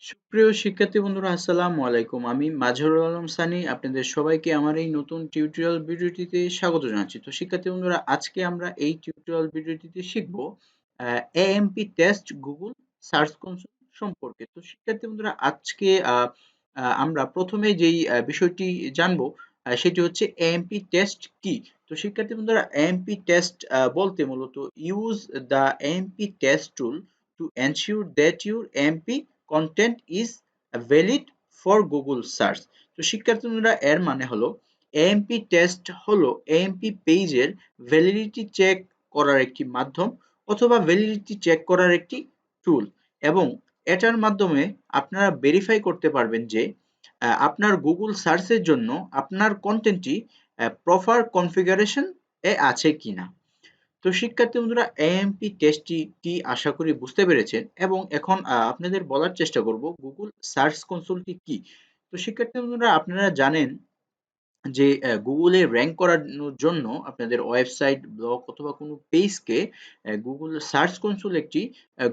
সুপ্রিয় শিক্ষার্থী বন্ধুরা আসসালামু আলাইকুম। আমি মাজহারুল আলম সানি আপনাদের সবাইকে আমার এই নতুন টিউটোরিয়াল ভিডিওটিতে স্বাগত জানাচ্ছি। তো শিক্ষার্থী বন্ধুরা আজকে আমরা এই টিউটোরিয়াল ভিডিওটিতে শিখব AMP test Google search console সম্পর্কে। তো শিক্ষার্থী বন্ধুরা আজকে আমরা প্রথমে যেই বিষয়টি জানবো সেটি হচ্ছে AMP টেস্ট কি? তো শিক্ষার্থী বন্ধুরা AMP টেস্ট বলতে মূলত use the AMP test tool to ensure that your AMP content is valid for Google search। তো শিক্ষার্থী বন্ধুরা এর মানে হলো AMP টেস্ট হলো AMP পেজের ভ্যালিডিটি চেক করার একটি মাধ্যম অথবা ভ্যালিডিটি চেক করার একটি টুল এবং এটার মাধ্যমে আপনারা ভেরিফাই করতে পারবেন যে আপনার গুগল সার্চের জন্য আপনার কন্টেন্টটি প্রপার কনফিগারেশন এ আছে কিনা। তো শিক্ষার্থী বন্ধুরা এএমপি টেস্টটি কি আশা করি বুঝতে পেরেছেন এবং এখন আপনাদের বলার চেষ্টা করব গুগল সার্চ কনসোলটি কি। তো শিক্ষার্থী বন্ধুরা আপনারা জানেন যে গুগলে র‍্যাংক করানোর জন্য আপনাদের ওয়েবসাইট, ব্লগ অথবা কোনো পেজকে গুগল সার্চ কনসোল একটি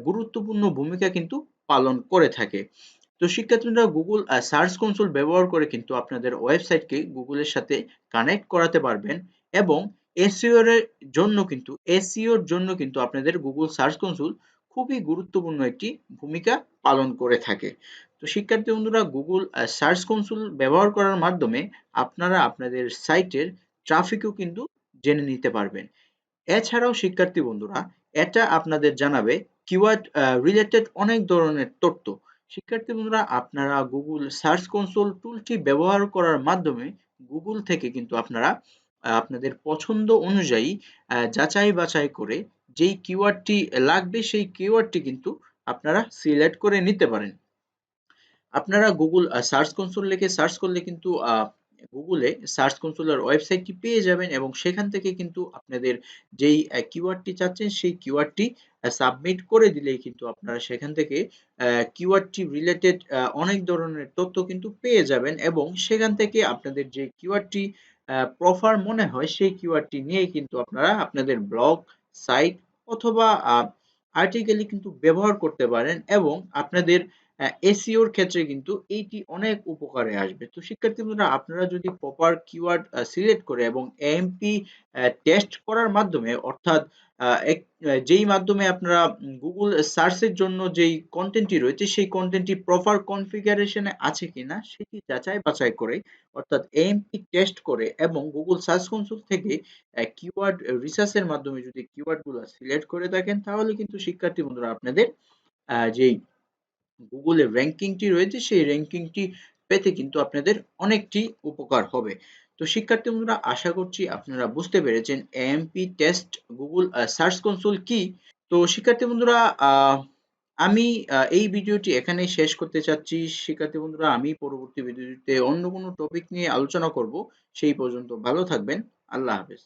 গুরুত্বপূর্ণ ভূমিকা কিন্তু পালন করে থাকে। তো শিক্ষার্থীরা গুগল সার্চ কনসোল ব্যবহার করে কিন্তু আপনাদের ওয়েবসাইটকে গুগলের সাথে কানেক্ট করাতে পারবেন এবং এসইওর জন্য কিন্তু আপনাদের গুগল সার্চ কনসোল খুবই গুরুত্বপূর্ণ একটি ভূমিকা পালন করে থাকে। তো শিক্ষার্থী বন্ধুরা গুগল সার্চ কনসোল ব্যবহার করার মাধ্যমে আপনারা আপনাদের সাইটের ট্রাফিকও কিন্তু জেনে নিতে পারবেন। এছাড়াও শিক্ষার্থী বন্ধুরা এটা আপনাদের জানাবে কিওয়ার্ড রিলেটেড অনেক ধরনের তথ্য। শিক্ষার্থী বন্ধুরা আপনারা গুগল সার্চ কনসোল টুলটি ব্যবহার করার মাধ্যমে গুগল থেকে কিন্তু আপনারা আপনাদের পছন্দ অনুযায়ী যাচাই বাছাই করে যেই কিওয়ার্ডটি লাগবে সেই কিওয়ার্ডটি কিন্তু আপনারা সিলেক্ট করে নিতে পারেন। আপনারা গুগল সার্চ কনসোল লিখে সার্চ করলে কিন্তু গুগলে সার্চ কনসোলের ওয়েবসাইটটি পেয়ে যাবেন এবং সেখান থেকে কিন্তু আপনাদের যেই কিওয়ার্ডটি চাচ্ছেন সেই কিওয়ার্ডটি সাবমিট করে দিলেই কিন্তু আপনারা সেখান থেকে কিওয়ার্ডটি রিলেটেড অনেক ধরনের তথ্য কিন্তু পেয়ে যাবেন এবং সেখান থেকে আপনাদের যে কিওয়ার্ডটি প্রপার মনে হয় সেই কিওয়ার্ডটি নিয়ে কিন্তু আপনারা আপনাদের ব্লগ, সাইট অথবা আর্টিকেলে কিন্তু ব্যবহার করতে পারেন এবং আপনাদের এসইওর ক্ষেত্রে কিন্তু এইটি অনেক উপকারে আসবে। তো শিক্ষার্থী বন্ধুরা আপনারা যদি প্রপার কিওয়ার্ড সিলেক্ট করে এবং এএমপি টেস্ট করার মাধ্যমে অর্থাৎ যেই মাধ্যমে আপনারা গুগল সার্চের জন্য যেই কনটেন্টটি রয়েছে সেই কনটেন্টটি প্রপার কনফিগারেশনে আছে কিনা সেটি যাচাই বাছাই করে অর্থাৎ এএমপি টেস্ট করে এবং গুগল সার্চ কনসোল থেকে কিওয়ার্ড রিসার্চের মাধ্যমে যদি কিওয়ার্ডগুলো সিলেক্ট করে থাকেন তাহলে কিন্তু শিক্ষার্থী বন্ধুরা আপনাদের যেই গুগলের র‍্যাংকিংটি রয়েছে সেই র‍্যাংকিংটি পেতে কিন্তু আপনাদের অনেকটি উপকার হবে। তো শিক্ষার্থী বন্ধুরা আশা করছি আপনারা বুঝতে পেরেছেন AMP test Google search console কি। তো শিক্ষার্থী বন্ধুরা আমি এই ভিডিওটি এখানেই শেষ করতে চাচ্ছি। শিক্ষার্থী বন্ধুরা আমি পরবর্তী ভিডিওতে অন্য কোনো টপিক নিয়ে আলোচনা করব। সেই পর্যন্ত ভালো থাকবেন। আল্লাহ হাফেজ।